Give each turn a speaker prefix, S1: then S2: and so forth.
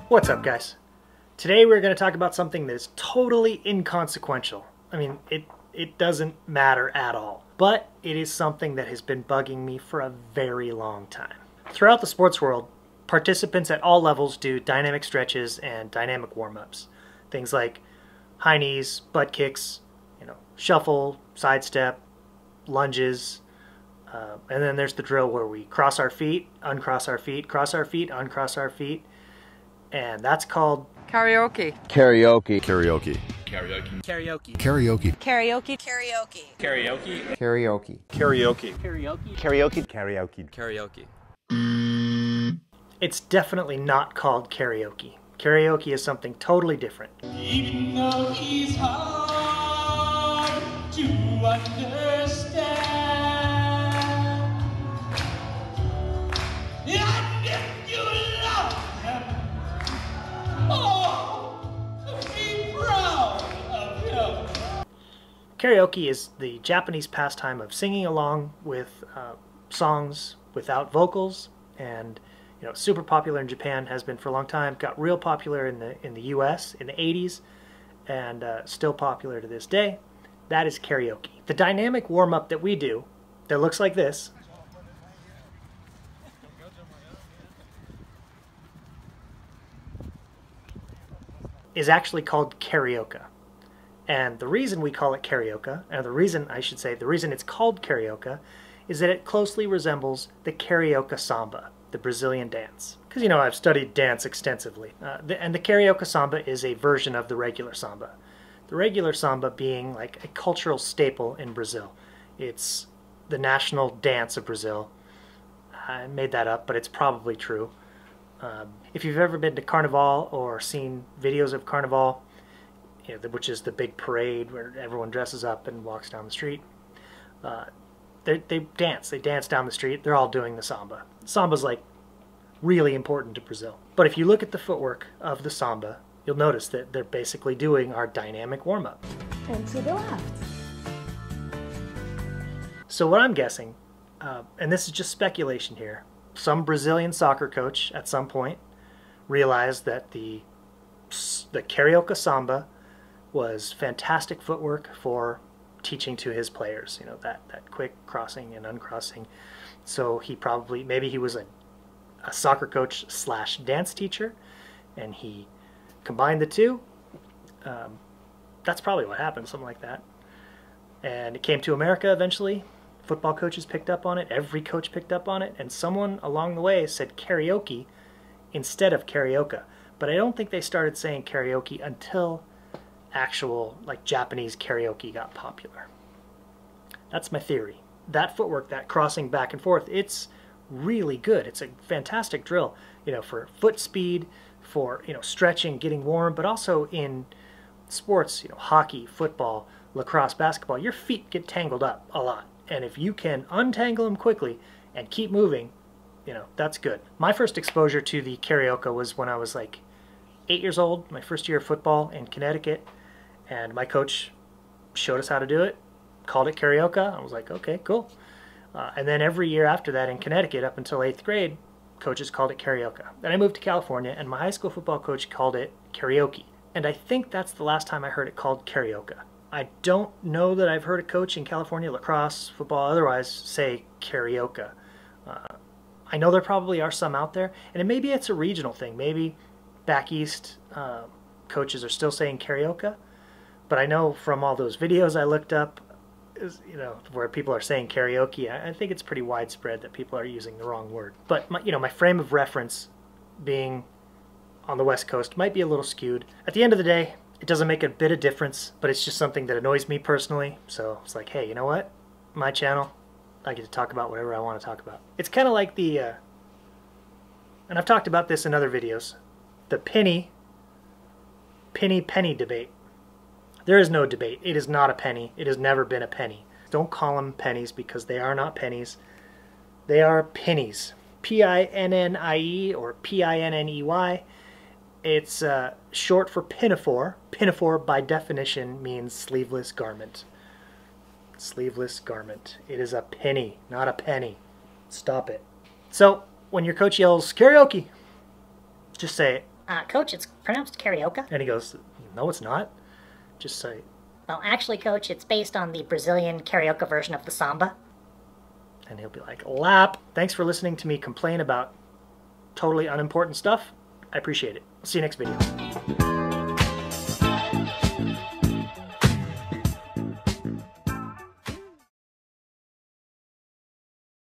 S1: What's up, guys? Today we're going to talk about something that is totally inconsequential. I mean, it doesn't matter at all. But it is something that has been bugging me for a very long time. Throughout the sports world, participants at all levels do dynamic stretches and dynamic warm-ups. Things like high knees, butt kicks, shuffle, sidestep, lunges, and then there's the drill where we cross our feet, uncross our feet, cross our feet, uncross our feet, and that's called
S2: Karaoke.
S3: Karaoke.
S4: Karaoke.
S5: Karaoke.
S4: Karaoke.
S5: Karaoke.
S6: Karaoke.
S5: Karaoke.
S3: Karaoke.
S4: Karaoke.
S5: Karaoke.
S3: Karaoke. Karaoke.
S4: Karaoke.
S1: It's definitely not called karaoke. Karaoke is something totally different.
S7: Even though he's hard to understand, and if you love him, oh, be proud of him.
S1: Karaoke is the Japanese pastime of singing along with songs without vocals, and super popular in Japan, has been for a long time. Got real popular in the U.S. in the 80s, and still popular to this day. That is karaoke. The dynamic warm-up that we do, that looks like this, is actually called Carioca. And the reason we call it Carioca, and the reason it's called Carioca, is that it closely resembles the Carioca samba, the Brazilian dance. Because I've studied dance extensively. And the Carioca samba is a version of the regular samba. The regular samba being like a cultural staple in Brazil. It's the national dance of Brazil. I made that up, but it's probably true. If you've ever been to Carnival or seen videos of Carnival, which is the big parade where everyone dresses up and walks down the street, they dance down the street. They're all doing the samba. Samba's like really important to Brazil. But if you look at the footwork of the samba, you'll notice that they're basically doing our dynamic warm-up.
S6: And to the left.
S1: So what I'm guessing, and this is just speculation here, some Brazilian soccer coach at some point realized that the Carioca samba was fantastic footwork for teaching to his players, that quick crossing and uncrossing. So maybe he was a soccer coach / dance teacher, and he combined the two. That's probably what happened, something like that. And it came to America eventually. Football coaches picked up on it. Every coach picked up on it. And someone along the way said karaoke instead of Carioca. But I don't think they started saying karaoke until actual Japanese karaoke got popular. That's my theory. That footwork, that crossing back and forth, it's really good. It's a fantastic drill, for foot speed, for stretching, getting warm, but also in sports, hockey, football, lacrosse, basketball, your feet get tangled up a lot. And if you can untangle them quickly and keep moving, that's good. My first exposure to the Carioca was when I was 8 years old, my first year of football in Connecticut, and my coach showed us how to do it, called it Carioca. I was like, okay, cool. And then every year after that in Connecticut, up until 8th grade, coaches called it Carioca. Then I moved to California, and my high school football coach called it karaoke. And I think that's the last time I heard it called Carioca. I don't know that I've heard a coach in California, lacrosse, football, otherwise, say Carioca. I know there probably are some out there, and maybe it's a regional thing. Maybe back east coaches are still saying Carioca, but I know from all those videos I looked up, where people are saying karaoke, I think it's pretty widespread that people are using the wrong word. But my frame of reference being on the West Coast might be a little skewed. At the end of the day, it doesn't make a bit of difference, but it's just something that annoys me personally. So it's like, hey, you know what? My channel, I get to talk about whatever I want to talk about. It's kind of like and I've talked about this in other videos, the penny debate. There is no debate. It is not a penny. It has never been a penny. Don't call them pennies because they are not pennies. They are pennies. P-I-N-N-I-E or P-I-N-N-E-Y. It's short for pinafore. Pinafore, by definition, means sleeveless garment. Sleeveless garment. It is a penny, not a penny. Stop it. So, when your coach yells, karaoke, just say it.
S2: Coach, it's pronounced Carioca.
S1: And he goes, no, it's not. Just say,
S2: Well, actually, Coach, it's based on the Brazilian Carioca version of the samba.
S1: and he'll be like, lap. Thanks for listening to me complain about totally unimportant stuff. I appreciate it. See you next video.